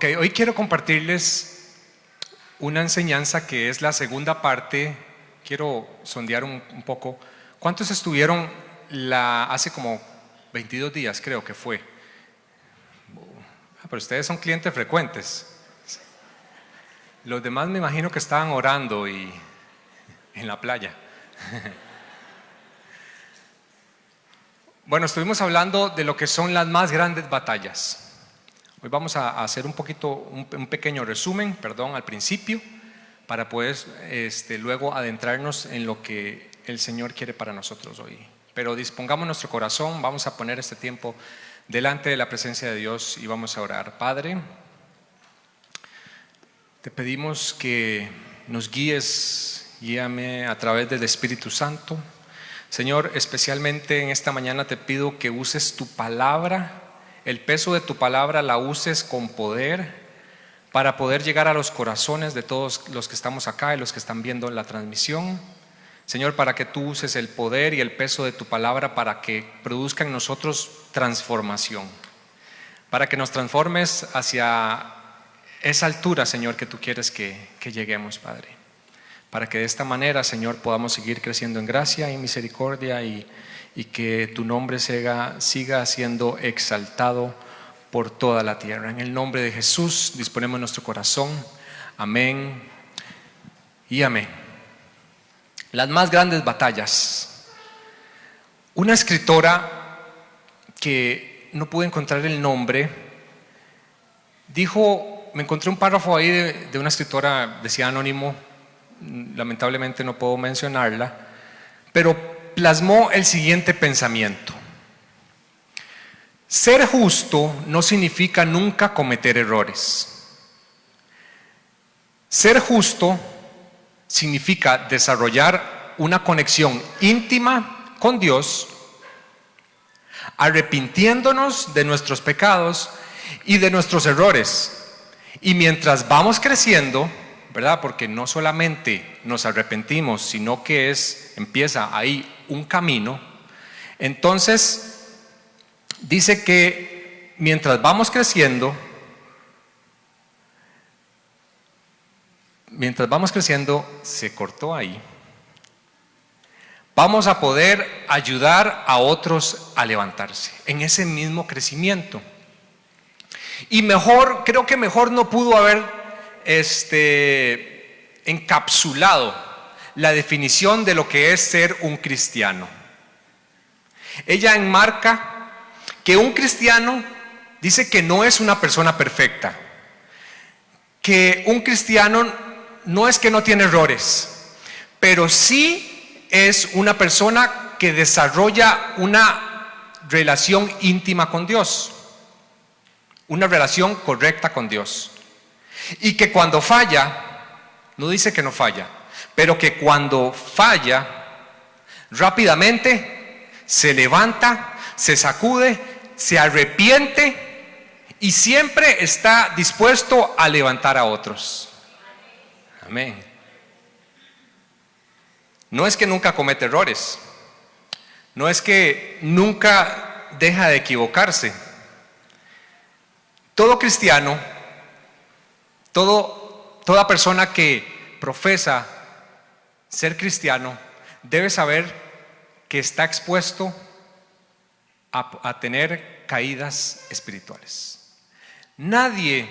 Ok, hoy quiero compartirles una enseñanza que es la segunda parte. Quiero sondear un poco. ¿Cuántos estuvieron hace como 22 días, creo que fue? Pero ustedes son clientes frecuentes. Los demás me imagino que estaban orando y en la playa. Bueno, estuvimos hablando de lo que son las más grandes batallas. Hoy vamos a hacer un pequeño resumen, al principio, para poder luego adentrarnos en lo que el Señor quiere para nosotros hoy. Pero dispongamos nuestro corazón, vamos a poner este tiempo delante de la presencia de Dios y vamos a orar. Padre, te pedimos que nos guíame a través del Espíritu Santo. Señor, especialmente en esta mañana te pido que uses tu palabra, el peso de tu palabra la uses con poder para poder llegar a los corazones de todos los que estamos acá y los que están viendo la transmisión. Señor, para que tú uses el poder y el peso de tu palabra para que produzca en nosotros transformación, para que nos transformes hacia esa altura, Señor, que tú quieres que lleguemos, Padre. Para que de esta manera, Señor, podamos seguir creciendo en gracia y misericordia y que tu nombre siga siendo exaltado por toda la tierra. En el nombre de Jesús disponemos nuestro corazón. Amén y amén. Las más grandes batallas. Una escritora que no pude encontrar el nombre dijo, me encontré un párrafo ahí de una escritora, decía anónimo, lamentablemente no puedo mencionarla, pero plasmó el siguiente pensamiento: ser justo no significa nunca cometer errores. Ser justo significa desarrollar una conexión íntima con Dios, arrepintiéndonos de nuestros pecados y de nuestros errores. Y mientras vamos creciendo, ¿verdad? Porque no solamente nos arrepentimos, sino que empieza ahí un camino. Entonces, dice que mientras vamos creciendo, se cortó ahí, vamos a poder ayudar a otros a levantarse en ese mismo crecimiento. Y creo que mejor no pudo haber encapsulado la definición de lo que es ser un cristiano. Ella enmarca que un cristiano dice que no es una persona perfecta, que un cristiano no es que no tiene errores, pero sí es una persona que desarrolla una relación íntima con Dios, una relación correcta con Dios. Y que cuando falla, no dice que no falla, pero que cuando falla, rápidamente se levanta, se sacude, se arrepiente y siempre está dispuesto a levantar a otros. Amén. No es que nunca comete errores, no es que nunca deja de equivocarse. Todo cristiano, toda persona que profesa ser cristiano debe saber que está expuesto a tener caídas espirituales. Nadie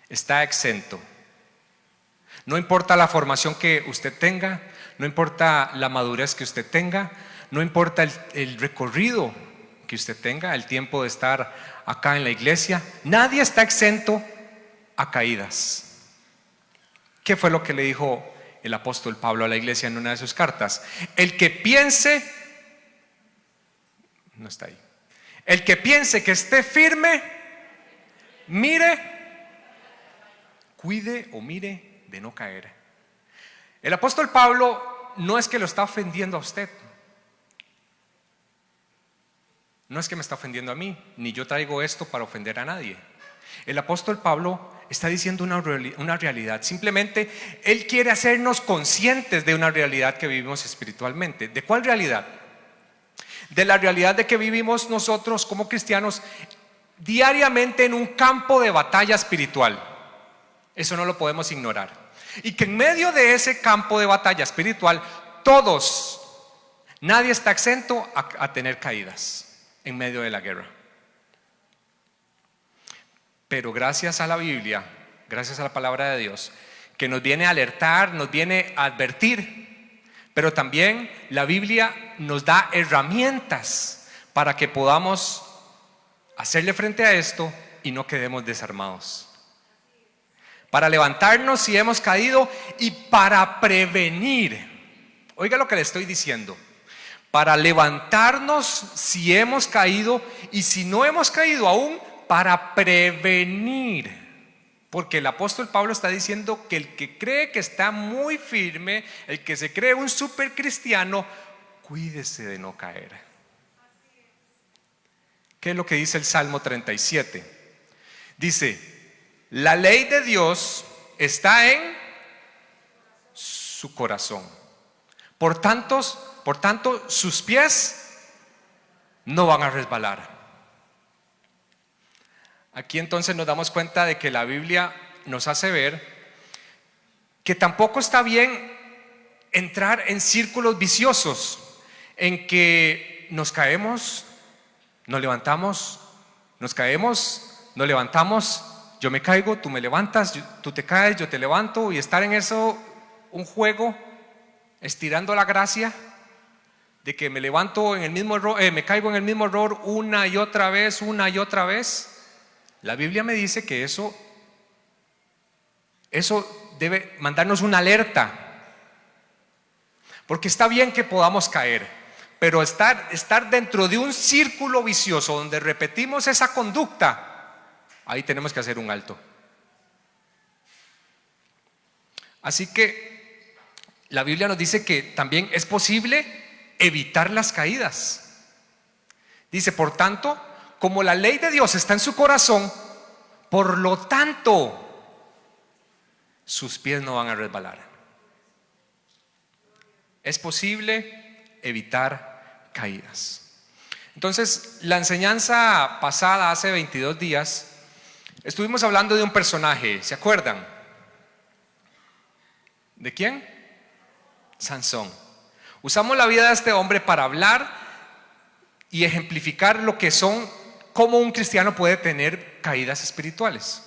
está exento. No importa la formación que usted tenga, no importa la madurez que usted tenga, no importa el recorrido que usted tenga, el tiempo de estar acá en la iglesia, nadie está exento a caídas. ¿Qué fue lo que le dijo el apóstol Pablo a la iglesia en una de sus cartas? El que piense que esté firme, cuide de no caer. El apóstol Pablo no es que lo está ofendiendo a usted, no es que me está ofendiendo a mí, ni yo traigo esto para ofender a nadie. El apóstol Pablo está diciendo una realidad. Simplemente él quiere hacernos conscientes de una realidad que vivimos espiritualmente. ¿De cuál realidad? de la realidad de que vivimos nosotros como cristianos diariamente en un campo de batalla espiritual. Eso no lo podemos ignorar. Y que en medio de ese campo de batalla espiritual, todos, nadie está exento a tener caídas en medio de la guerra. Pero gracias a la Biblia, gracias a la palabra de Dios, que nos viene a alertar, nos viene a advertir, pero también la Biblia nos da herramientas para que podamos hacerle frente a esto y no quedemos desarmados. Para levantarnos si hemos caído y para prevenir. Oiga lo que le estoy diciendo. Para levantarnos si hemos caído y si no hemos caído aún, para prevenir. Porque el apóstol Pablo está diciendo que el que cree que está muy firme, el que se cree un super cristiano, cuídese de no caer. ¿Qué es lo que dice el Salmo 37? Dice: la ley de Dios está en su corazón. Por tanto, sus pies no van a resbalar. Aquí entonces nos damos cuenta de que la Biblia nos hace ver que tampoco está bien entrar en círculos viciosos en que nos caemos, nos levantamos, nos caemos, nos levantamos. Yo me caigo, tú me levantas, tú te caes, yo te levanto, y estar en eso un juego, estirando la gracia de que me levanto en el mismo error, me caigo en el mismo error una y otra vez. La Biblia me dice que eso debe mandarnos una alerta, porque está bien que podamos caer, pero estar dentro de un círculo vicioso donde repetimos esa conducta, ahí tenemos que hacer un alto. Así que la Biblia nos dice que también es posible evitar las caídas. Dice: por tanto, como la ley de Dios está en su corazón, por lo tanto, sus pies no van a resbalar. Es posible evitar caídas. Entonces, la enseñanza pasada, hace 22 días, estuvimos hablando de un personaje, ¿se acuerdan? ¿De quién? Sansón. Usamos la vida de este hombre para hablar y ejemplificar lo que son, cómo un cristiano puede tener caídas espirituales.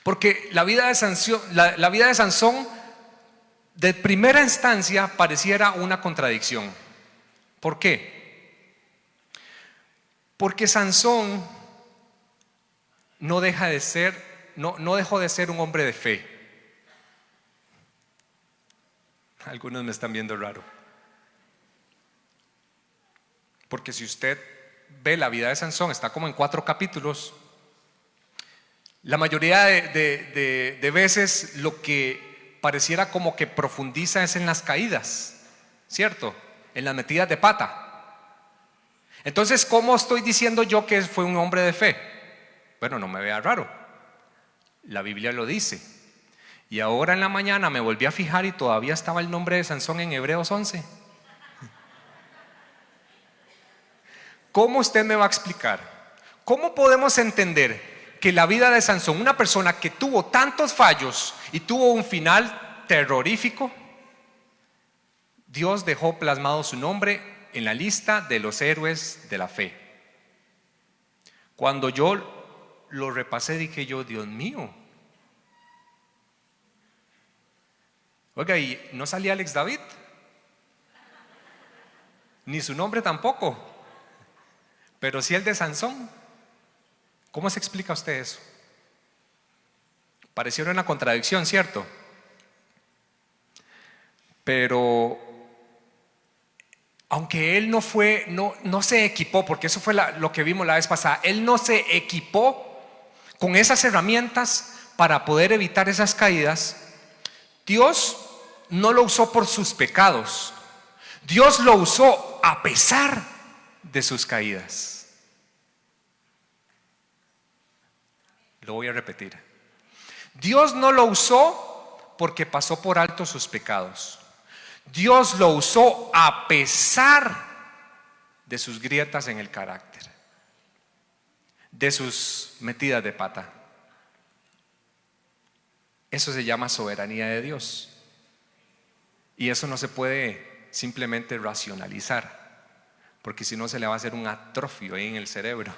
Porque la vida de Sansón, de primera instancia, pareciera una contradicción. ¿Por qué? Porque Sansón no dejó de ser un hombre de fe. Algunos me están viendo raro. Porque si usted ve la vida de Sansón, está como en 4 capítulos. La mayoría de veces lo que pareciera como que profundiza es en las caídas, ¿cierto? En las metidas de pata. Entonces, ¿cómo estoy diciendo yo que fue un hombre de fe? Bueno, no me vea raro. La Biblia lo dice. Y ahora en la mañana me volví a fijar y todavía estaba el nombre de Sansón en Hebreos 11. ¿Cómo usted me va a explicar? ¿Cómo podemos entender que la vida de Sansón, una persona que tuvo tantos fallos y tuvo un final terrorífico, Dios dejó plasmado su nombre en la lista de los héroes de la fe? Cuando yo lo repasé, dije yo: Dios mío. Oiga, ¿y no salía Alex David? Ni su nombre tampoco. Pero sí el de Sansón. ¿Cómo se explica usted eso? Pareciera una contradicción, ¿cierto? Pero aunque él no se equipó, porque eso fue lo que vimos la vez pasada, él no se equipó con esas herramientas para poder evitar esas caídas. Dios no lo usó por sus pecados, Dios lo usó a pesar de sus caídas. Lo voy a repetir. Dios no lo usó porque pasó por alto sus pecados. Dios lo usó a pesar de sus grietas en el carácter, de sus metidas de pata. Eso se llama soberanía de Dios. Y eso no se puede simplemente racionalizar, porque si no se le va a hacer un atrofio ahí en el cerebro.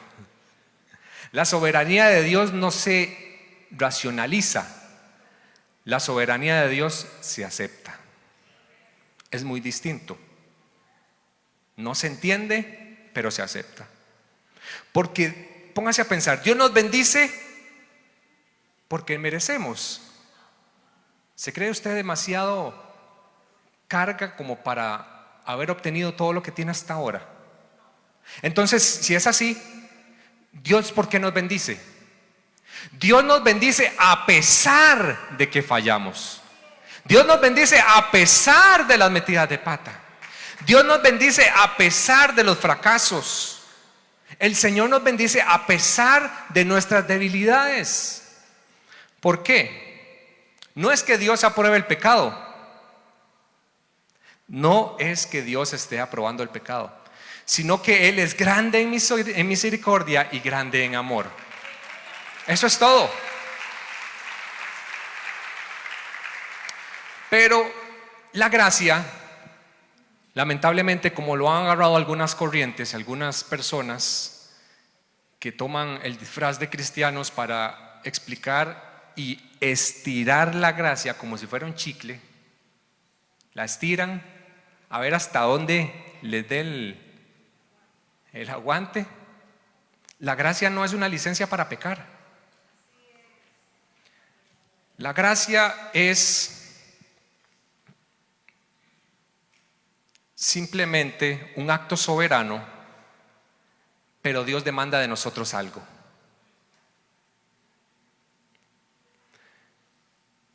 La soberanía de Dios no se racionaliza. La soberanía de Dios se acepta. Es muy distinto. No se entiende, pero se acepta. Porque póngase a pensar, Dios nos bendice porque merecemos. ¿Se cree usted demasiado carga como para haber obtenido todo lo que tiene hasta ahora? Entonces, si es así, Dios, ¿por qué nos bendice? Dios nos bendice a pesar de que fallamos. Dios nos bendice a pesar de las metidas de pata. Dios nos bendice a pesar de los fracasos. El Señor nos bendice a pesar de nuestras debilidades. ¿Por qué? No es que Dios apruebe el pecado. No es que Dios esté aprobando el pecado, sino que Él es grande en misericordia y grande en amor. Eso es todo. Pero la gracia, lamentablemente, como lo han agarrado algunas corrientes, algunas personas que toman el disfraz de cristianos para explicar y estirar la gracia como si fuera un chicle, la estiran a ver hasta dónde les dé el aguante. La gracia no es una licencia para pecar. La gracia es simplemente un acto soberano, pero Dios demanda de nosotros algo.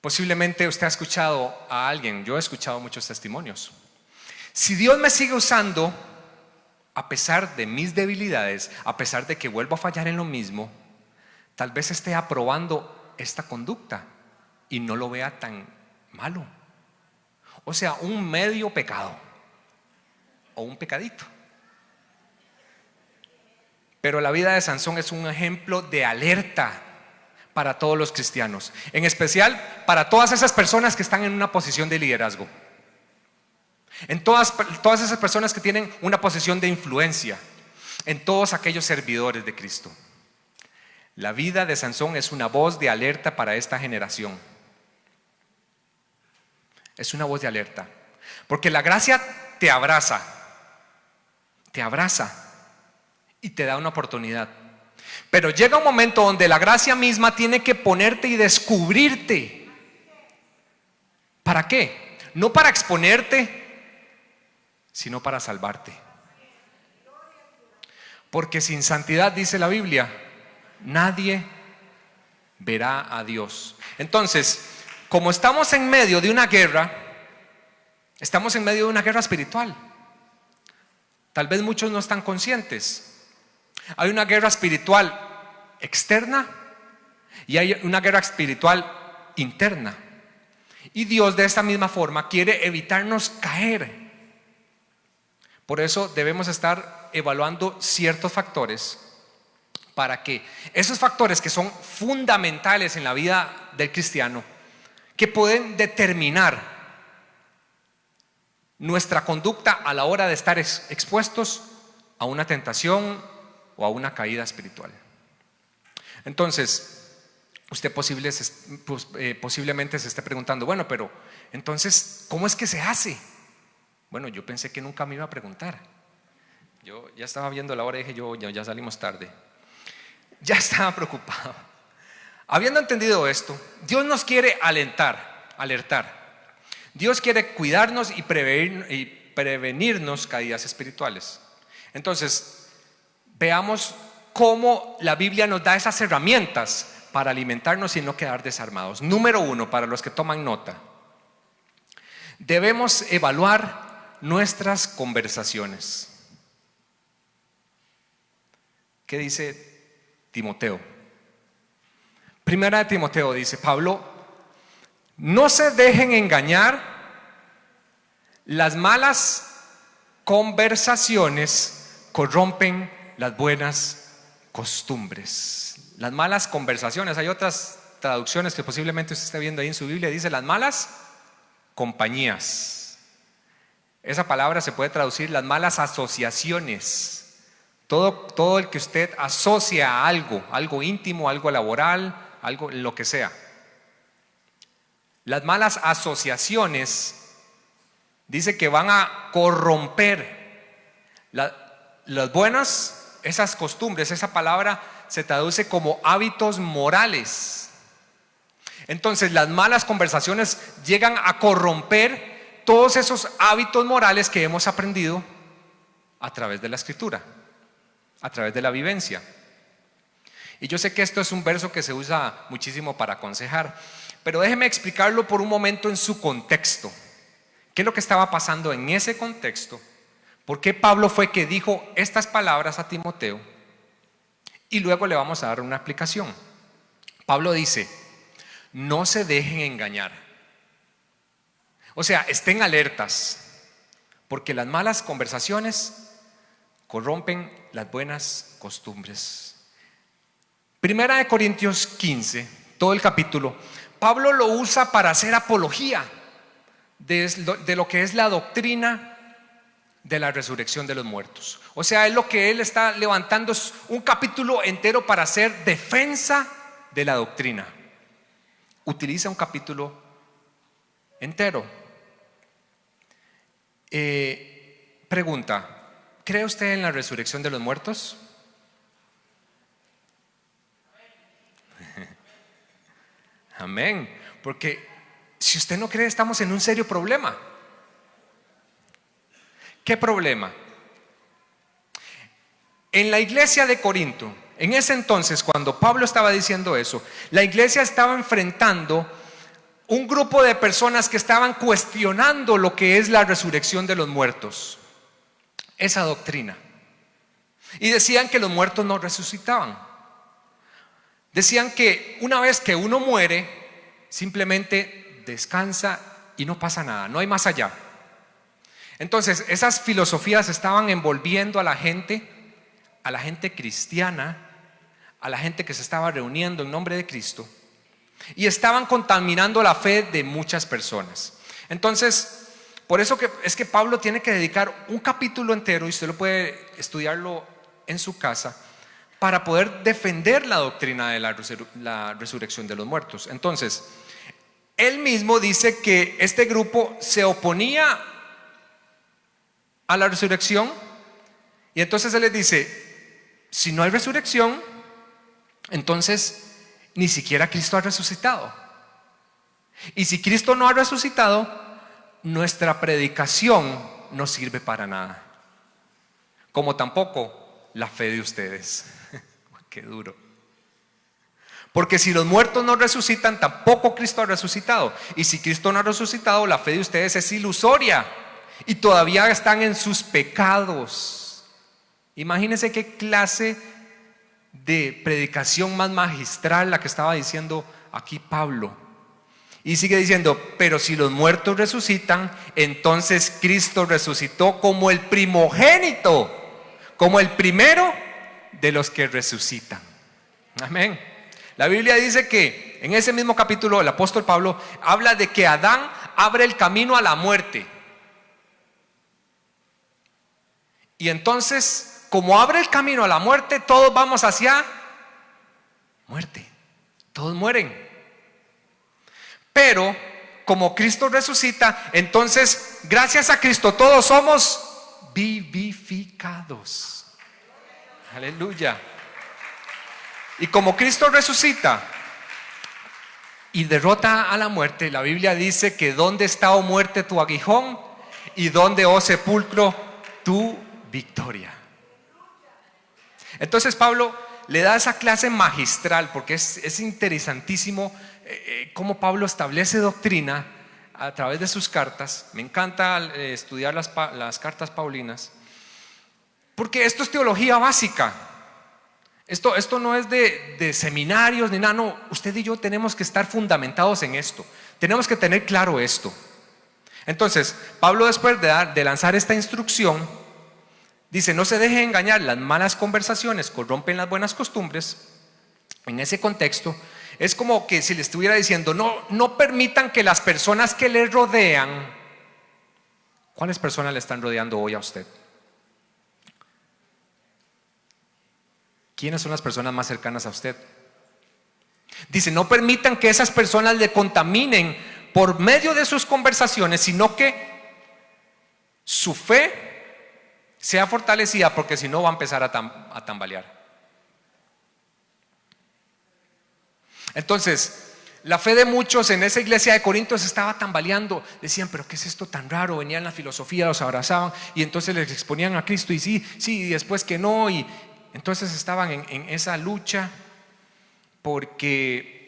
Posiblemente usted ha escuchado a alguien, yo he escuchado muchos testimonios. Si Dios me sigue usando a pesar de mis debilidades, a pesar de que vuelvo a fallar en lo mismo, tal vez esté aprobando esta conducta y no lo vea tan malo. O sea, un medio pecado o un pecadito. Pero la vida de Sansón es un ejemplo de alerta para todos los cristianos, en especial para todas esas personas que están en una posición de liderazgo, en todas esas personas que tienen una posición de influencia, en todos aquellos servidores de Cristo. La vida de Sansón es una voz de alerta para esta generación. Es una voz de alerta, porque la gracia te abraza y te da una oportunidad. Pero llega un momento donde la gracia misma tiene que ponerte y descubrirte. ¿Para qué? No para exponerte, sino para salvarte. Porque sin santidad, dice la Biblia, nadie verá a Dios. Entonces, como estamos en medio de una guerra, estamos en medio de una guerra espiritual. Tal vez muchos no están conscientes. Hay una guerra espiritual externa y hay una guerra espiritual interna. Y Dios de esta misma forma quiere evitarnos caer. Por eso debemos estar evaluando ciertos factores para que esos factores que son fundamentales en la vida del cristiano, que pueden determinar nuestra conducta a la hora de estar expuestos a una tentación o a una caída espiritual. Entonces, usted posiblemente se esté preguntando, bueno, pero entonces, ¿cómo es que se hace? Bueno, yo pensé que nunca me iba a preguntar. Yo ya estaba viendo la hora y dije, ya salimos tarde. Ya estaba preocupado. Habiendo entendido esto, Dios nos quiere alertar. Dios quiere cuidarnos y prevenirnos caídas espirituales. Entonces, veamos cómo la Biblia nos da esas herramientas para alimentarnos y no quedar desarmados. Número 1, para los que toman nota, debemos evaluar nuestras conversaciones. ¿Qué dice Timoteo? Primera de Timoteo dice Pablo: no se dejen engañar, las malas conversaciones corrompen las buenas costumbres. Las malas conversaciones, hay otras traducciones que posiblemente usted esté viendo ahí en su Biblia, dice las malas compañías. Esa palabra se puede traducir las malas asociaciones. Todo el que usted asocia a algo íntimo, algo laboral, algo lo que sea. Las malas asociaciones dice que van a corromper las buenas, esas costumbres. Esa palabra se traduce como hábitos morales. Entonces las malas conversaciones llegan a corromper todos esos hábitos morales que hemos aprendido a través de la Escritura, a través de la vivencia. Y yo sé que esto es un verso que se usa muchísimo para aconsejar, pero déjeme explicarlo por un momento en su contexto. ¿Qué es lo que estaba pasando en ese contexto? ¿Por qué Pablo fue que dijo estas palabras a Timoteo? Y luego le vamos a dar una explicación. Pablo dice: no se dejen engañar. O sea, estén alertas, porque las malas conversaciones corrompen las buenas costumbres. Primera de Corintios 15, todo el capítulo, Pablo lo usa para hacer apología de lo que es la doctrina de la resurrección de los muertos. O sea, es lo que él está levantando, es un capítulo entero para hacer defensa de la doctrina. Utiliza un capítulo entero. Pregunta: ¿cree usted en la resurrección de los muertos? Amén. Porque si usted no cree, estamos en un serio problema. ¿Qué problema? En la iglesia de Corinto, en ese entonces, cuando Pablo estaba diciendo eso, la iglesia estaba enfrentando un grupo de personas que estaban cuestionando lo que es la resurrección de los muertos, esa doctrina. Y decían que los muertos no resucitaban. Decían que una vez que uno muere, simplemente descansa y no pasa nada, no hay más allá. Entonces, esas filosofías estaban envolviendo a la gente cristiana, a la gente que se estaba reuniendo en nombre de Cristo, y estaban contaminando la fe de muchas personas. Entonces, por eso es que Pablo tiene que dedicar un capítulo entero, y usted lo puede estudiarlo en su casa, para poder defender la doctrina de la resurrección de los muertos. Entonces, él mismo dice que este grupo se oponía a la resurrección, y entonces él les dice: si no hay resurrección, entonces ni siquiera Cristo ha resucitado. Y si Cristo no ha resucitado, nuestra predicación no sirve para nada, como tampoco la fe de ustedes. Qué duro. Porque si los muertos no resucitan, tampoco Cristo ha resucitado. Y si Cristo no ha resucitado, la fe de ustedes es ilusoria y todavía están en sus pecados. Imagínense qué clase de predicación más magistral la que estaba diciendo aquí Pablo. Y sigue diciendo: pero si los muertos resucitan, entonces Cristo resucitó como el primogénito, como el primero de los que resucitan. Amén. La Biblia dice que en ese mismo capítulo el apóstol Pablo habla de que Adán abre el camino a la muerte. Y entonces, como abre el camino a la muerte, todos vamos hacia muerte. Todos mueren. Pero como Cristo resucita, entonces gracias a Cristo todos somos vivificados. Aleluya. Y como Cristo resucita y derrota a la muerte, la Biblia dice que ¿dónde está, oh muerte, tu aguijón? Y ¿dónde, oh sepulcro, tu victoria? Entonces Pablo le da esa clase magistral, porque es interesantísimo cómo Pablo establece doctrina a través de sus cartas. Me encanta estudiar las cartas paulinas, porque esto es teología básica. Esto no es de seminarios ni nada, no. Usted y yo tenemos que estar fundamentados en esto. Tenemos que tener claro esto. Entonces, Pablo, después de lanzar esta instrucción, Dice, no se deje engañar, las malas conversaciones corrompen las buenas costumbres. En ese contexto, es como que si le estuviera diciendo, no permitan que las personas que le rodean. ¿Cuáles personas le están rodeando hoy a usted? ¿Quiénes son las personas más cercanas a usted? Dice, no permitan que esas personas le contaminen por medio de sus conversaciones, sino que su fe sea fortalecida, porque si no va a empezar a tambalear. Entonces, la fe de muchos en esa iglesia de Corintios estaba tambaleando. Decían, pero ¿qué es esto tan raro? Venían la filosofía, los abrazaban y entonces les exponían a Cristo y sí, y después que no. Y entonces estaban en esa lucha porque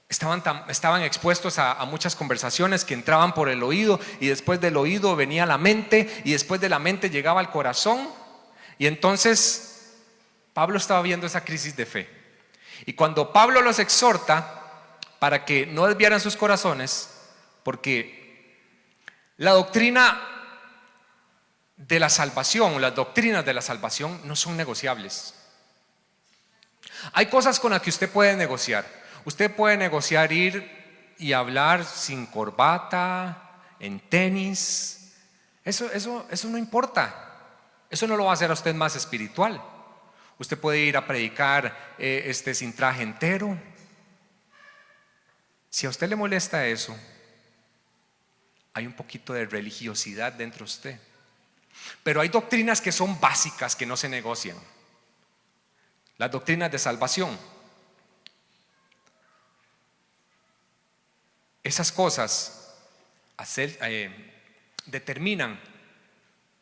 estaban expuestos a muchas conversaciones que entraban por el oído, y después del oído venía la mente, y después de la mente llegaba al corazón. Y entonces Pablo estaba viendo esa crisis de fe. Y cuando Pablo los exhorta para que no desviaran sus corazones, porque la doctrina de la salvación, las doctrinas de la salvación no son negociables. Hay cosas con las que usted puede negociar. Usted puede negociar ir y hablar sin corbata, en tenis. Eso no importa. Eso no lo va a hacer a usted más espiritual. Usted puede ir a predicar sin traje entero. Si a usted le molesta eso, hay un poquito de religiosidad dentro de usted. Pero hay doctrinas que son básicas, que no se negocian. Las doctrinas de salvación. Esas cosas determinan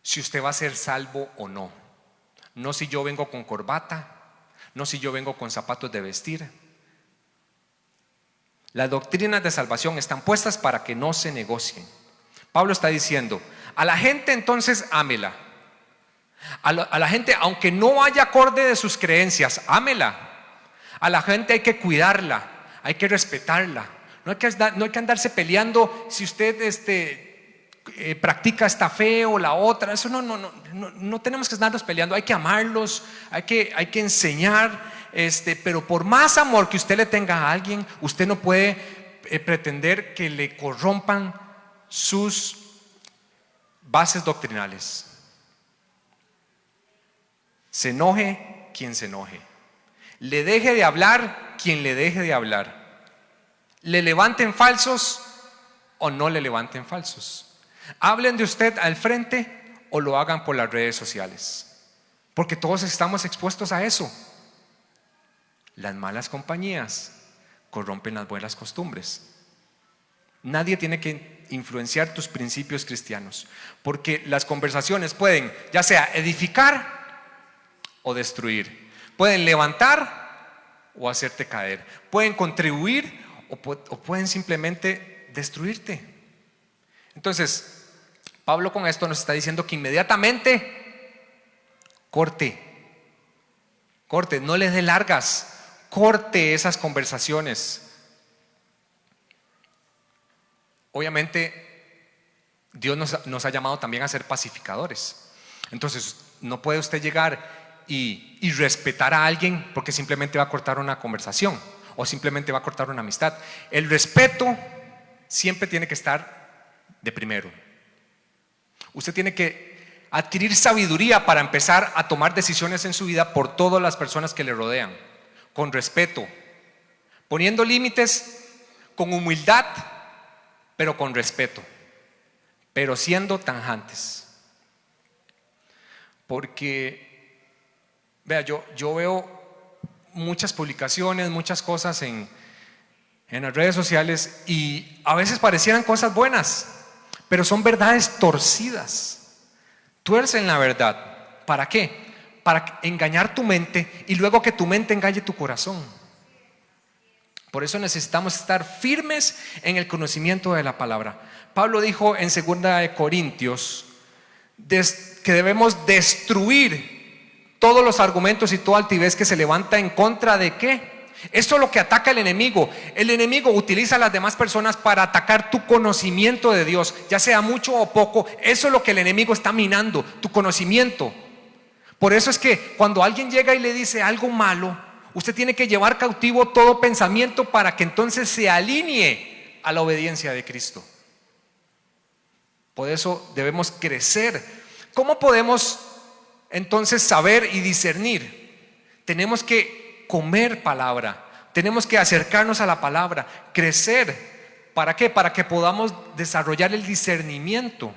si usted va a ser salvo o no. No si yo vengo con corbata, no si yo vengo con zapatos de vestir. Las doctrinas de salvación están puestas para que no se negocien. Pablo está diciendo, a la gente entonces ámela. A la gente, aunque no vaya acorde de sus creencias, ámela. A la gente hay que cuidarla, hay que respetarla. No hay que andarse peleando si usted practica esta fe o la otra. Eso no tenemos que andarnos peleando. Hay que amarlos, hay que enseñar. Pero por más amor que usted le tenga a alguien, usted no puede pretender que le corrompan sus bases doctrinales. Se enoje quien se enoje, le deje de hablar quien le deje de hablar, le levanten falsos o no le levanten falsos, hablen de usted al frente o lo hagan por las redes sociales, porque todos estamos expuestos a eso. Las malas compañías corrompen las buenas costumbres. Nadie tiene que influenciar tus principios cristianos, porque las conversaciones pueden ya sea edificar o destruir, pueden levantar o hacerte caer, pueden contribuir o pueden simplemente destruirte. Entonces Pablo con esto nos está diciendo que inmediatamente corte, no le dé largas, corte esas conversaciones. Obviamente Dios nos ha llamado también a ser pacificadores. Entonces no puede usted llegar y respetar a alguien porque simplemente va a cortar una conversación o simplemente va a cortar una amistad. El respeto siempre tiene que estar de primero. Usted tiene que adquirir sabiduría para empezar a tomar decisiones en su vida por todas las personas que le rodean, con respeto, poniendo límites, con humildad, pero con respeto, pero siendo tajantes. Porque vea, yo veo muchas publicaciones, muchas cosas en las redes sociales, y a veces parecieran cosas buenas, pero son verdades torcidas. Tuercen la verdad. ¿Para qué? Para engañar tu mente y luego que tu mente engañe tu corazón. Por eso necesitamos estar firmes en el conocimiento de la palabra. Pablo dijo en 2 Corintios que debemos destruir todos los argumentos y toda altivez que se levanta en contra de ¿qué? Esto es lo que ataca el enemigo. El enemigo utiliza a las demás personas para atacar tu conocimiento de Dios, ya sea mucho o poco. Eso es lo que el enemigo está minando, tu conocimiento. Por eso es que cuando alguien llega y le dice algo malo, usted tiene que llevar cautivo todo pensamiento para que entonces se alinee a la obediencia de Cristo. Por eso debemos crecer. ¿Cómo podemos entonces saber y discernir? Tenemos que comer palabra, tenemos que acercarnos a la palabra, crecer. ¿Para qué? Para que podamos desarrollar el discernimiento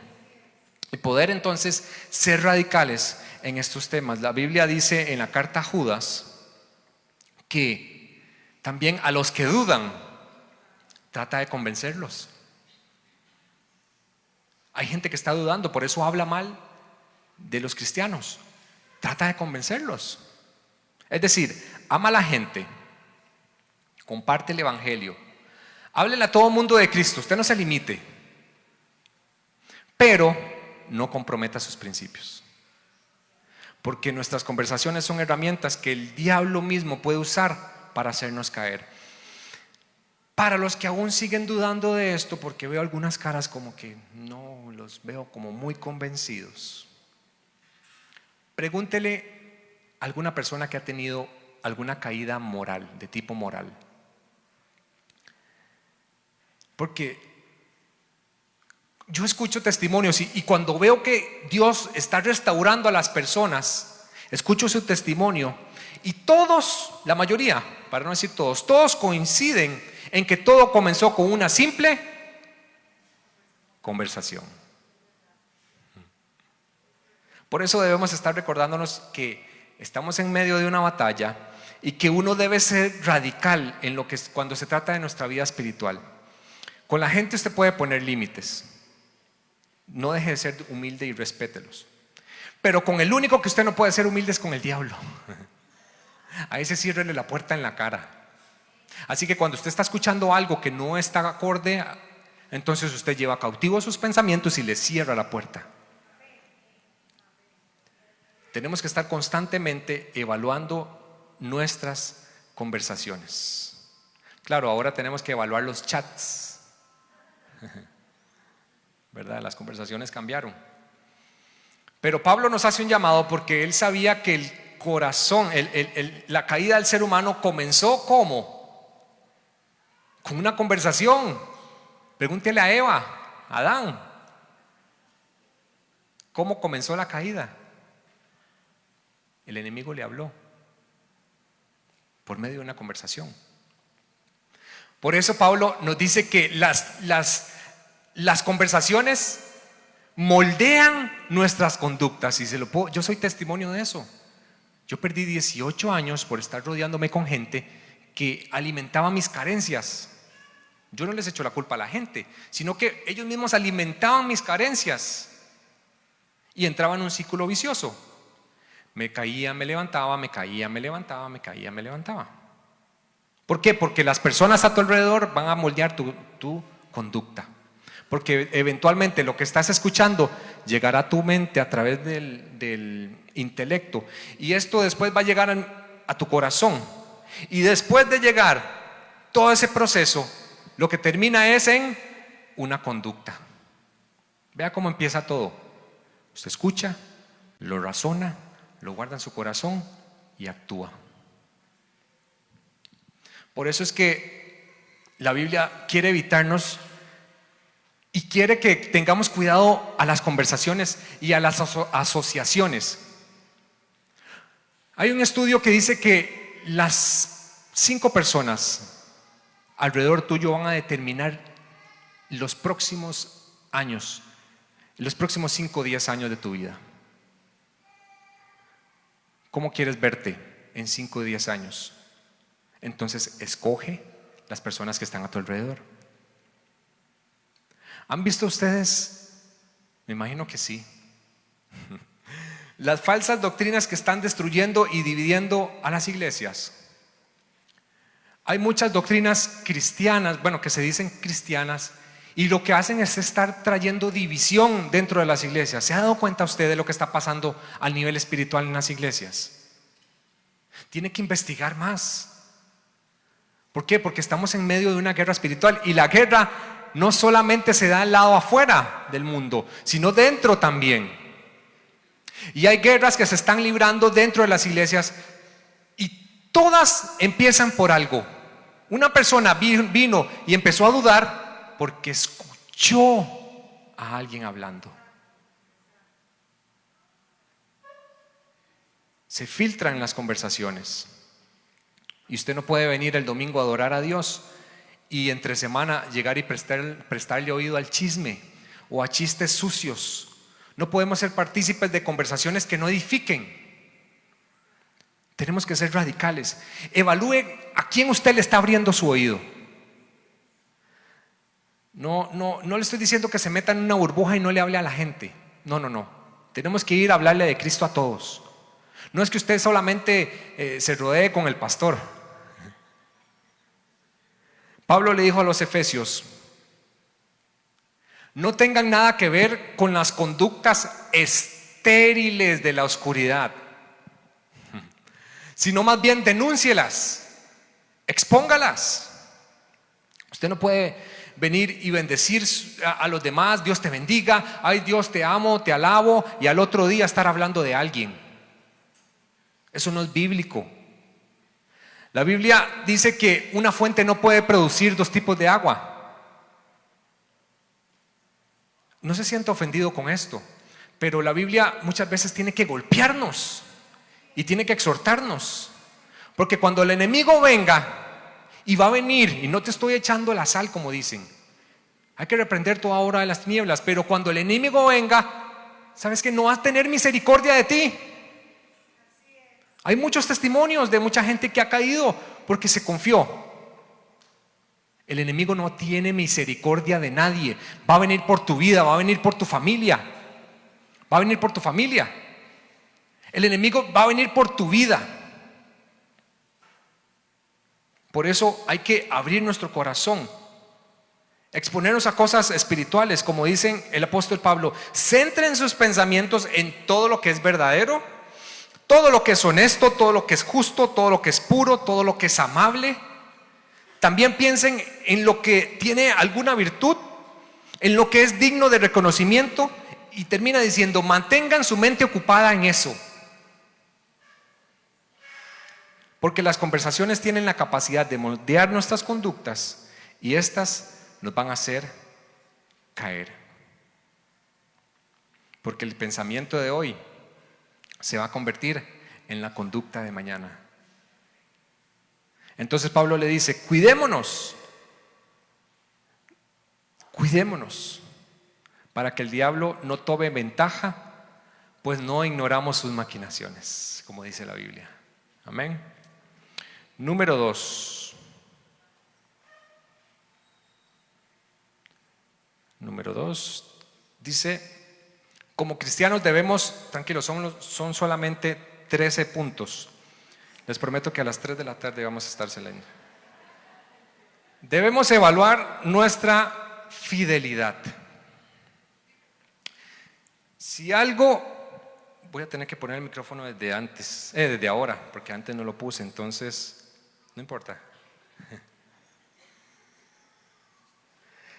y poder entonces ser radicales en estos temas. La Biblia dice en la carta a Judas que también a los que dudan trata de convencerlos. Hay gente que está dudando, por eso habla mal de los cristianos. Trata de convencerlos. Es decir, ama a la gente, comparte el evangelio, háblenle a todo el mundo de Cristo, usted no se limite, pero no comprometa sus principios, porque nuestras conversaciones son herramientas que el diablo mismo puede usar para hacernos caer. Para los que aún siguen dudando de esto, porque veo algunas caras como que no los veo como muy convencidos, pregúntele a alguna persona que ha tenido alguna caída moral, de tipo moral. Porque yo escucho testimonios y cuando veo que Dios está restaurando a las personas, escucho su testimonio y todos, la mayoría, para no decir todos, todos coinciden en que todo comenzó con una simple conversación. Por eso debemos estar recordándonos que estamos en medio de una batalla y que uno debe ser radical en lo que cuando se trata de nuestra vida espiritual. Con la gente usted puede poner límites. No deje de ser humilde y respételos. Pero con el único que usted no puede ser humilde es con el diablo. A ese ciérrele la puerta en la cara. Así que cuando usted está escuchando algo que no está acorde, entonces usted lleva cautivo sus pensamientos y le cierra la puerta. Tenemos que estar constantemente evaluando nuestras conversaciones. Claro, ahora tenemos que evaluar los chats, ¿verdad? Las conversaciones cambiaron. Pero Pablo nos hace un llamado porque él sabía que el corazón, la caída del ser humano comenzó ¿cómo? Con una conversación. Pregúntele a Eva, a Adán, ¿cómo comenzó la caída? El enemigo le habló por medio de una conversación. Por eso Pablo nos dice que las conversaciones moldean nuestras conductas. Y yo soy testimonio de eso. Yo perdí 18 años por estar rodeándome con gente que alimentaba mis carencias. Yo no les echo la culpa a la gente, sino que ellos mismos alimentaban mis carencias y entraba en un círculo vicioso. Me caía, me levantaba, me caía, me levantaba, me caía, me levantaba. ¿Por qué? Porque las personas a tu alrededor van a moldear tu conducta. Porque eventualmente lo que estás escuchando llegará a tu mente a través del intelecto. Y esto después va a llegar a tu corazón. Y después de llegar todo ese proceso, lo que termina es en una conducta. Vea cómo empieza todo. Usted escucha, lo razona, lo guarda en su corazón y actúa. Por eso es que la Biblia quiere evitarnos y quiere que tengamos cuidado a las conversaciones y a las asociaciones. Hay un estudio que dice que las 5 personas alrededor tuyo van a determinar los próximos años, los próximos 5 o 10 años de tu vida. ¿Cómo quieres verte en 5 o 10 años? Entonces escoge las personas que están a tu alrededor. ¿Han visto ustedes? Me imagino que sí. Las falsas doctrinas que están destruyendo y dividiendo a las iglesias. Hay muchas doctrinas cristianas, bueno, que se dicen cristianas, y lo que hacen es estar trayendo división dentro de las iglesias. ¿Se ha dado cuenta usted de lo que está pasando al nivel espiritual en las iglesias? Tiene que investigar más. ¿Por qué? Porque estamos en medio de una guerra espiritual, y la guerra no solamente se da al lado afuera del mundo, sino dentro también. Y hay guerras que se están librando dentro de las iglesias, y todas empiezan por algo. Una persona vino y empezó a dudar porque escuchó a alguien hablando. Se filtran las conversaciones, y usted no puede venir el domingo a adorar a Dios y entre semana llegar y prestarle oído al chisme o a chistes sucios. No podemos ser partícipes de conversaciones que no edifiquen. Tenemos que ser radicales. Evalúe a quién usted le está abriendo su oído. No le estoy diciendo que se meta en una burbuja y no le hable a la gente. No. Tenemos que ir a hablarle de Cristo a todos. No es que usted solamente se rodee con el pastor. Pablo le dijo a los efesios: no tengan nada que ver con las conductas estériles de la oscuridad, sino más bien denúncielas, expóngalas. Usted no puede venir y bendecir a los demás: Dios te bendiga, ay Dios te amo, te alabo, y al otro día estar hablando de alguien. Eso no es bíblico. La Biblia dice que una fuente no puede producir dos tipos de agua. No se sienta ofendido con esto, pero la Biblia muchas veces tiene que golpearnos y tiene que exhortarnos, porque cuando el enemigo venga, y va a venir, y no te estoy echando la sal como dicen, hay que reprender toda obra de las tinieblas, pero cuando el enemigo venga, sabes que no va a tener misericordia de ti. Hay muchos testimonios de mucha gente que ha caído porque se confió. El enemigo no tiene misericordia de nadie. Va a venir por tu vida, va a venir por tu familia, va a venir por tu familia. El enemigo va a venir por tu vida. Por eso hay que abrir nuestro corazón, exponernos a cosas espirituales, como dice el apóstol Pablo: centren sus pensamientos en todo lo que es verdadero, todo lo que es honesto, todo lo que es justo, todo lo que es puro, todo lo que es amable. También piensen en lo que tiene alguna virtud, en lo que es digno de reconocimiento, y termina diciendo: mantengan su mente ocupada en eso. Porque las conversaciones tienen la capacidad de moldear nuestras conductas, y estas nos van a hacer caer. Porque el pensamiento de hoy se va a convertir en la conducta de mañana. Entonces Pablo le dice: cuidémonos para que el diablo no tome ventaja, pues no ignoramos sus maquinaciones, como dice la Biblia. Amén. Número 2. Dice: como cristianos debemos, tranquilos, son solamente 13 puntos. Les prometo que a las 3 de la tarde vamos a estar saliendo. Debemos evaluar nuestra fidelidad. Si algo, voy a tener que poner el micrófono desde ahora, porque antes no lo puse, entonces no importa.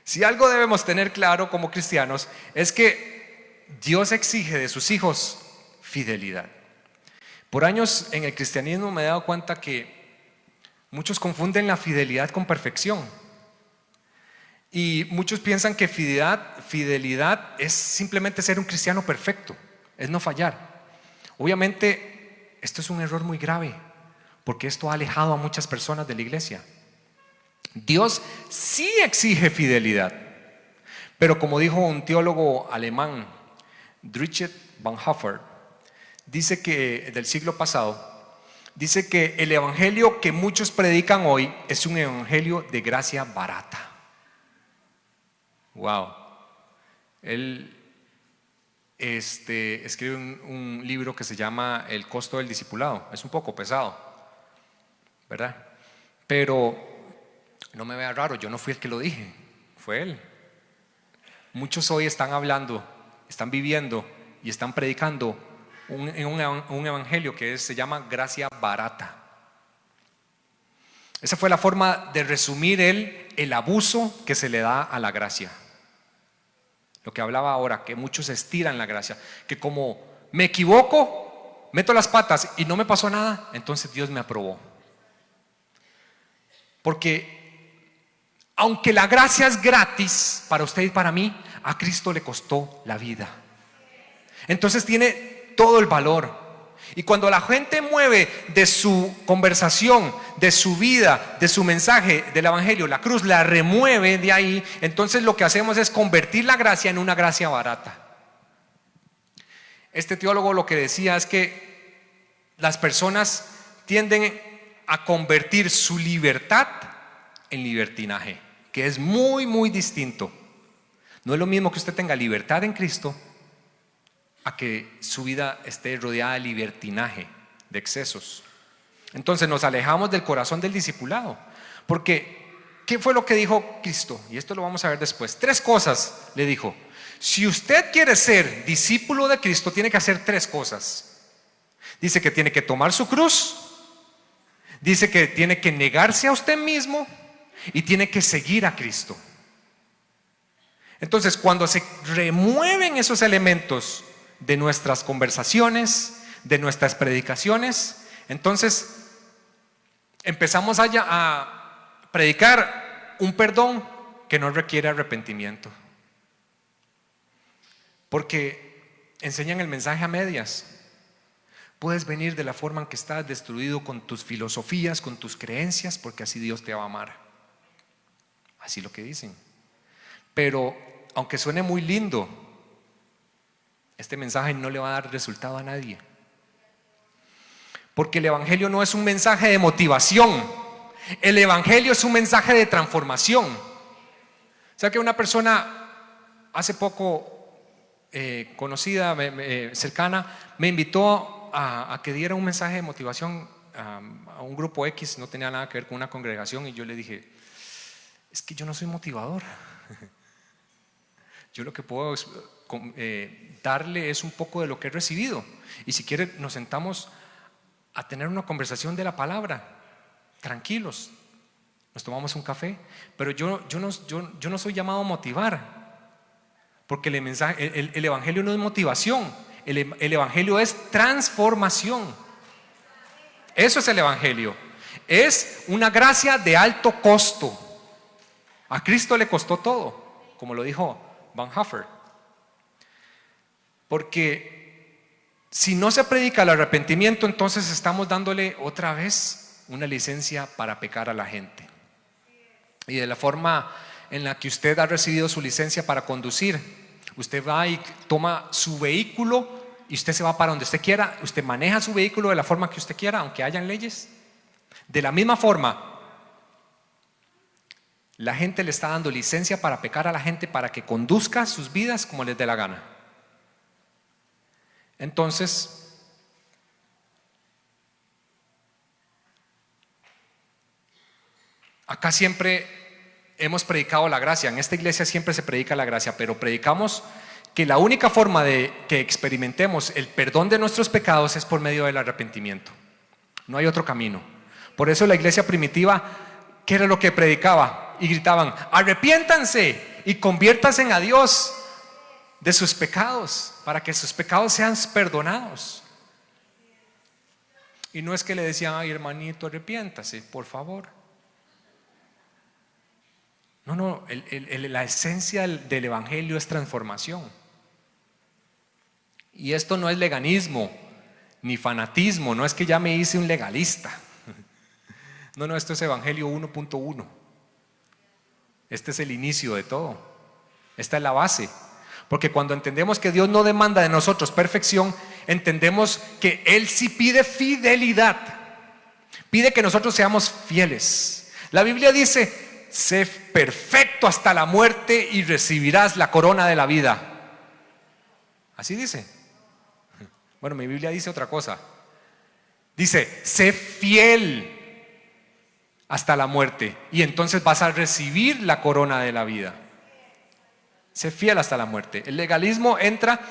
Si algo debemos tener claro como cristianos es que Dios exige de sus hijos fidelidad. Por años en el cristianismo me he dado cuenta que muchos confunden la fidelidad con perfección. Y muchos piensan que fidelidad es simplemente ser un cristiano perfecto, es no fallar. Obviamente esto es un error muy grave, porque esto ha alejado a muchas personas de la iglesia. Dios sí exige fidelidad, pero como dijo un teólogo alemán, Dietrich Bonhoeffer, dice que del siglo pasado, dice que el evangelio que muchos predican hoy es un evangelio de gracia barata. Wow. Él escribe un libro que se llama El costo del discipulado. Es un poco pesado, ¿verdad? Pero no me vea raro, yo no fui el que lo dije, fue él. Muchos hoy están hablando, están viviendo y están predicando un evangelio que se llama gracia barata. Esa fue la forma de resumir el abuso que se le da a la gracia. Lo que hablaba ahora, que muchos estiran la gracia, que como me equivoco, meto las patas y no me pasó nada, entonces Dios me aprobó. Porque aunque la gracia es gratis para usted y para mí, a Cristo le costó la vida. Entonces tiene todo el valor. Y cuando la gente mueve de su conversación, de su vida, de su mensaje, del evangelio, la cruz la remueve de ahí, entonces lo que hacemos es convertir la gracia en una gracia barata. Este teólogo lo que decía es que las personas tienden a convertir su libertad en libertinaje, que es muy, muy distinto. No es lo mismo que usted tenga libertad en Cristo a que su vida esté rodeada de libertinaje, de excesos. Entonces nos alejamos del corazón del discipulado. Porque, ¿qué fue lo que dijo Cristo? Y esto lo vamos a ver después. 3 cosas le dijo. Si usted quiere ser discípulo de Cristo, tiene que hacer 3 cosas. Dice que tiene que tomar su cruz, dice que tiene que negarse a usted mismo y tiene que seguir a Cristo. Entonces, cuando se remueven esos elementos de nuestras conversaciones, de nuestras predicaciones, entonces empezamos a predicar un perdón que no requiere arrepentimiento, porque enseñan el mensaje a medias. Puedes venir de la forma en que estás, destruido con tus filosofías, con tus creencias, porque así Dios te va a amar. Así lo que dicen. Pero aunque suene muy lindo, este mensaje no le va a dar resultado a nadie. Porque el evangelio no es un mensaje de motivación. El evangelio es un mensaje de transformación. O sea que una persona hace poco conocida, cercana, me invitó a que diera un mensaje de motivación a un grupo X, no tenía nada que ver con una congregación, y yo le dije, es que yo no soy motivador. Yo lo que puedo darle es un poco de lo que he recibido, y si quiere nos sentamos a tener una conversación de la palabra, tranquilos, nos tomamos un café, pero yo no soy llamado a motivar, porque el evangelio no es motivación, el evangelio es transformación. Eso es el evangelio, es una gracia de alto costo. A Cristo le costó todo, como lo dijo Bonhoeffer. Porque si no se predica el arrepentimiento, entonces estamos dándole otra vez una licencia para pecar a la gente. Y de la forma en la que usted ha recibido su licencia para conducir, usted va y toma su vehículo y usted se va para donde usted quiera, usted maneja su vehículo de la forma que usted quiera, aunque hayan leyes. De la misma forma, la gente le está dando licencia para pecar a la gente, para que conduzca sus vidas como les dé la gana. Entonces, acá siempre hemos predicado la gracia. En esta iglesia siempre se predica la gracia, pero predicamos que la única forma de que experimentemos el perdón de nuestros pecados es por medio del arrepentimiento. No hay otro camino. Por eso la iglesia primitiva, ¿qué era lo que predicaba? Y gritaban, arrepiéntanse y conviértanse a Dios de sus pecados, para que sus pecados sean perdonados. Y no es que le decían, ay hermanito, arrepiéntase, por favor. No, la esencia del evangelio es transformación. Y esto no es leganismo ni fanatismo, no es que ya me hice un legalista. No, esto es evangelio 1.1. Este es el inicio de todo. Esta es la base. Porque cuando entendemos que Dios no demanda de nosotros perfección, entendemos que Él sí pide fidelidad. Pide que nosotros seamos fieles. La Biblia dice, sé perfecto hasta la muerte y recibirás la corona de la vida. Así dice. Bueno, mi Biblia dice otra cosa. Dice, sé fiel hasta la muerte y entonces vas a recibir la corona de la vida. Sé fiel hasta la muerte. El legalismo entra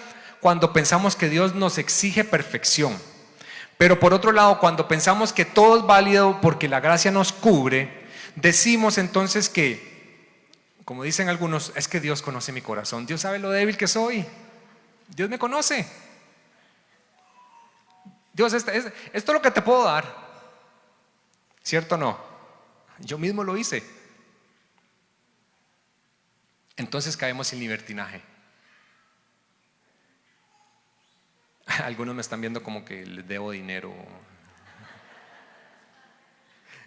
cuando pensamos que Dios nos exige perfección. Pero por otro lado, cuando pensamos que todo es válido porque la gracia nos cubre, decimos entonces que, como dicen algunos, es que Dios conoce mi corazón, Dios sabe lo débil que soy, Dios me conoce, Dios, esto es lo que te puedo dar, ¿cierto o no? Yo mismo lo hice. Entonces caemos en libertinaje. Algunos me están viendo como que les debo dinero.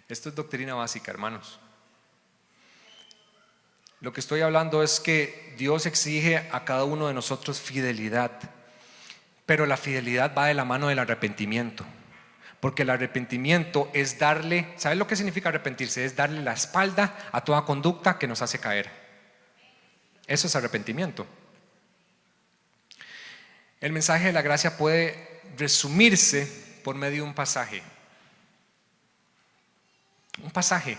Esto es doctrina básica, hermanos. Lo que estoy hablando es que Dios exige a cada uno de nosotros fidelidad, pero la fidelidad va de la mano del arrepentimiento, porque el arrepentimiento es darle, ¿sabes lo que significa arrepentirse? Es darle la espalda a toda conducta que nos hace caer. Eso es arrepentimiento. El mensaje de la gracia puede resumirse por medio de un pasaje. Un pasaje.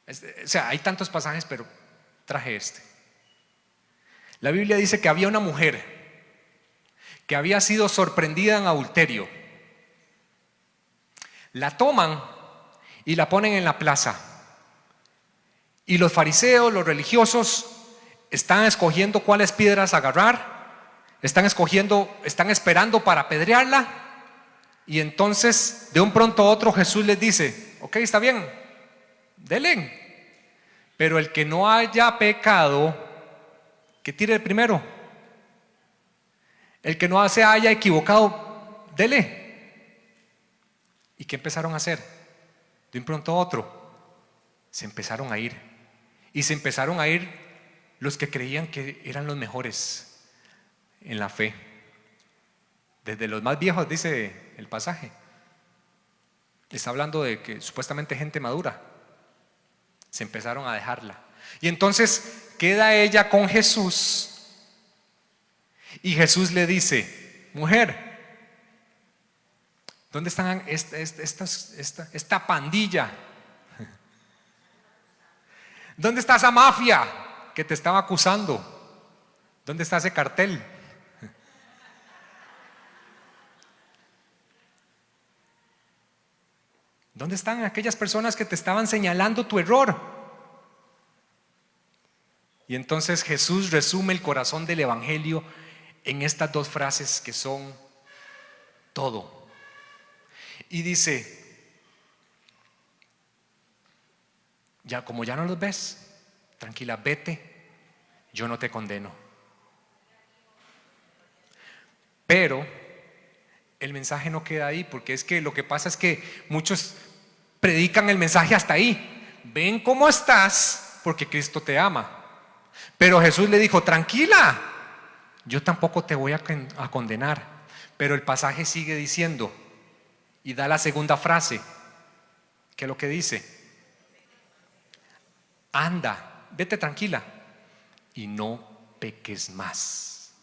O sea, hay tantos pasajes, pero traje este. La Biblia dice que había una mujer que había sido sorprendida en adulterio. La toman y la ponen en la plaza. Y los fariseos, los religiosos, están escogiendo cuáles piedras agarrar. Están esperando para apedrearla. Y entonces, de un pronto a otro, Jesús les dice: ok, está bien, denle, pero el que no haya pecado, que tire el primero. El que no se haya equivocado, dele. ¿Y qué empezaron a hacer? De un pronto a otro, se empezaron a ir. Y se empezaron a ir los que creían que eran los mejores en la fe, desde los más viejos, dice el pasaje. Está hablando de que supuestamente gente madura se empezaron a dejarla, y entonces queda ella con Jesús, y Jesús le dice: mujer, ¿dónde están esta pandilla? ¿Dónde está esa mafia que te estaba acusando? ¿Dónde está ese cartel? ¿Dónde están aquellas personas que te estaban señalando tu error? Y entonces Jesús resume el corazón del evangelio en estas dos frases que son todo. Y dice: ya, como ya no los ves, tranquila, vete, yo no te condeno. Pero el mensaje no queda ahí, porque es que lo que pasa es que muchos predican el mensaje hasta ahí. Ven cómo estás, porque Cristo te ama. Pero Jesús le dijo: tranquila, yo tampoco te voy a condenar. Pero el pasaje sigue diciendo, y da la segunda frase, que es lo que dice: anda, vete tranquila y no peques más.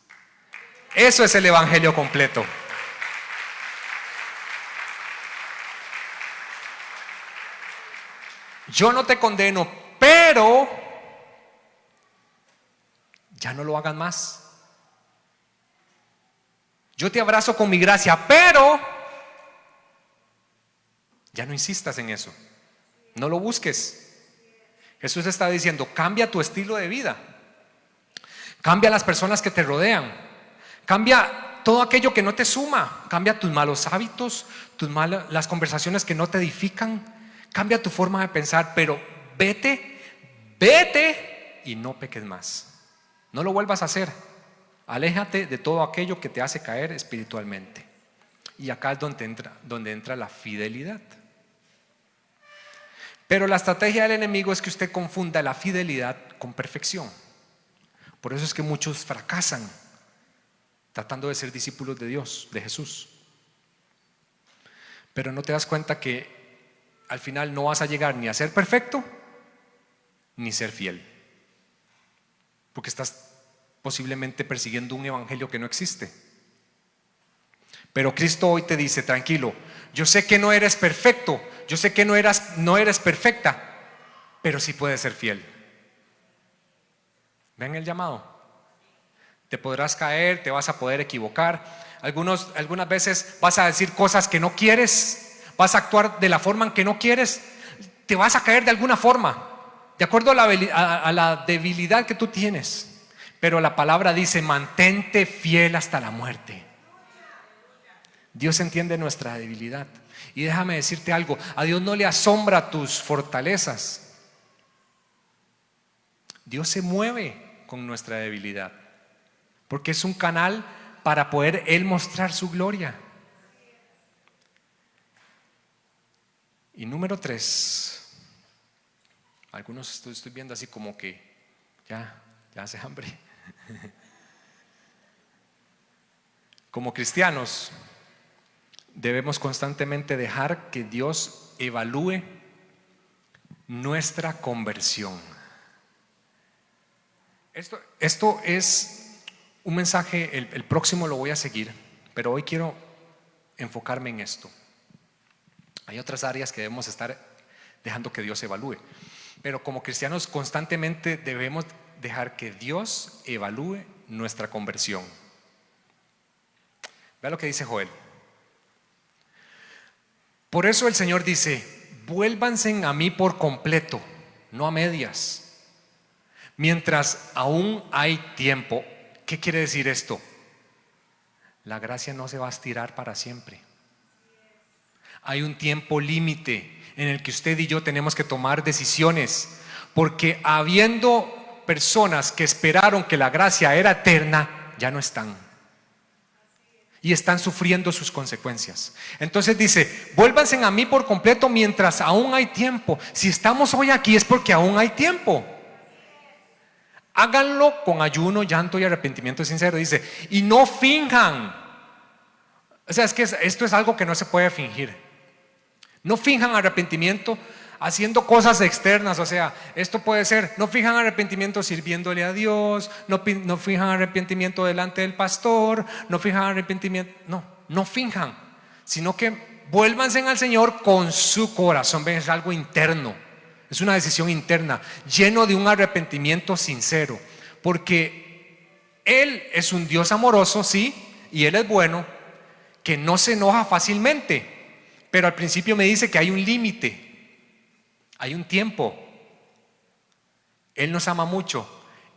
Eso es el evangelio completo. Yo no te condeno, pero ya no lo hagas más. Yo te abrazo con mi gracia, pero ya no insistas en eso. No lo busques. Jesús está diciendo: cambia tu estilo de vida. Cambia las personas que te rodean. Cambia todo aquello que no te suma. Cambia tus malos hábitos, las conversaciones que no te edifican. Cambia tu forma de pensar, pero vete y no peques más. No lo vuelvas a hacer. Aléjate de todo aquello que te hace caer espiritualmente. Y acá es donde entra la fidelidad. Pero la estrategia del enemigo es que usted confunda la fidelidad con perfección. Por eso es que muchos fracasan tratando de ser discípulos de Dios, de Jesús. Pero no te das cuenta que al final no vas a llegar ni a ser perfecto ni ser fiel, porque estás posiblemente persiguiendo un evangelio que no existe. Pero Cristo hoy te dice: tranquilo, yo sé que no eres perfecto, yo sé que no eres perfecta, pero sí puedes ser fiel. ¿Ven el llamado? Te podrás caer, te vas a poder equivocar. Algunas veces vas a decir cosas que no quieres, vas a actuar de la forma en que no quieres, te vas a caer de alguna forma, de acuerdo a la debilidad que tú tienes. Pero la palabra dice: mantente fiel hasta la muerte. Dios entiende nuestra debilidad. Y déjame decirte algo: a Dios no le asombra tus fortalezas. Dios se mueve con nuestra debilidad, porque es un canal para poder Él mostrar su gloria. Y número 3, algunos estoy viendo así como que ya hace hambre. Como cristianos debemos constantemente dejar que Dios evalúe nuestra conversión. Esto es un mensaje, el próximo lo voy a seguir, pero hoy quiero enfocarme en esto. Hay otras áreas que debemos estar dejando que Dios evalúe, pero como cristianos constantemente debemos dejar que Dios evalúe nuestra conversión. Vea lo que dice Joel. Por eso el Señor dice: vuélvanse a mí por completo, no a medias, mientras aún hay tiempo. ¿Qué quiere decir esto? La gracia no se va a estirar para siempre. Hay un tiempo límite en el que usted y yo tenemos que tomar decisiones, porque habiendo personas que esperaron que la gracia era eterna, ya no están. Y están sufriendo sus consecuencias. Entonces dice: vuélvanse a mí por completo mientras aún hay tiempo. Si estamos hoy aquí es porque aún hay tiempo. Háganlo con ayuno, llanto y arrepentimiento sincero. Dice: y no finjan. O sea, es que esto es algo que no se puede fingir. No finjan arrepentimiento haciendo cosas externas. O sea, esto puede ser: no finjan arrepentimiento sirviéndole a Dios, no finjan arrepentimiento delante del pastor, no finjan arrepentimiento. No finjan, sino que vuélvanse al Señor con su corazón. ¿Ven? Es algo interno, es una decisión interna, lleno de un arrepentimiento sincero, porque Él es un Dios amoroso, sí, y Él es bueno, que no se enoja fácilmente. Pero al principio me dice que hay un límite, hay un tiempo. Él nos ama mucho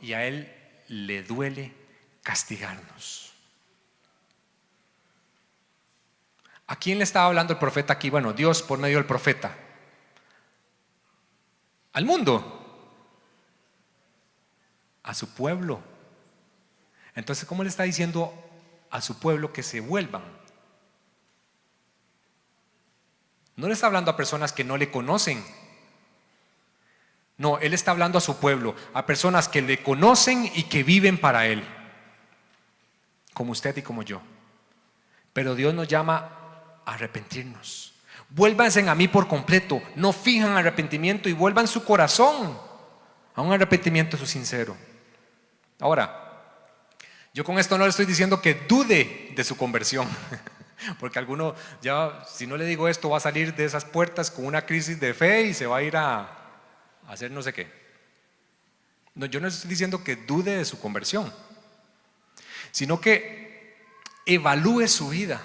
y a Él le duele castigarnos. ¿A quién le estaba hablando el profeta aquí? Bueno, Dios por medio del profeta. Al mundo, a su pueblo. Entonces, ¿cómo le está diciendo a su pueblo que se vuelvan? No le está hablando a personas que no le conocen. No, Él está hablando a su pueblo, a personas que le conocen y que viven para Él, como usted y como yo. Pero Dios nos llama a arrepentirnos. Vuélvanse a mí por completo, no fijan arrepentimiento y vuelvan su corazón a un arrepentimiento sincero. Ahora, yo con esto no le estoy diciendo que dude de su conversión. Porque alguno ya, si no le digo esto, va a salir de esas puertas con una crisis de fe y se va a ir a hacer no sé qué. No, yo no estoy diciendo que dude de su conversión, sino que evalúe su vida.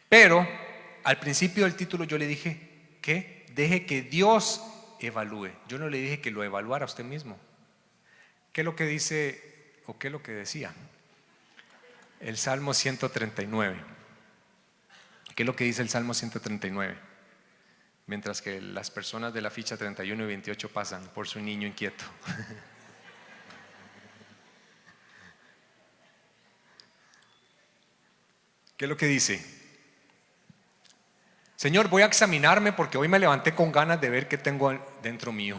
Pero al principio del título yo le dije que deje que Dios evalúe. Yo no le dije que lo evaluara usted mismo. ¿Qué es lo que dice o qué es lo que decía el Salmo 139? ¿Qué es lo que dice el Salmo 139? Mientras que las personas de la ficha 31 y 28 pasan por su niño inquieto. ¿Qué es lo que dice? Señor, voy a examinarme porque hoy me levanté con ganas de ver qué tengo dentro mío.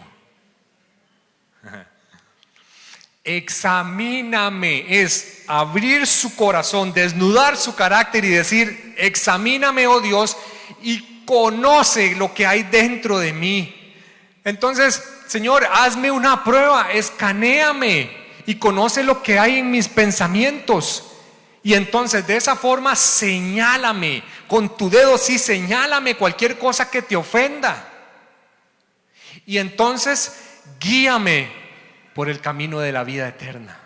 Examíname, es abrir su corazón, desnudar su carácter y decir: examíname, oh Dios, y conoce lo que hay dentro de mí. Entonces, Señor, hazme una prueba, escanéame y conoce lo que hay en mis pensamientos. Y entonces de esa forma señálame, con tu dedo sí, señálame cualquier cosa que te ofenda. Y entonces guíame por el camino de la vida eterna.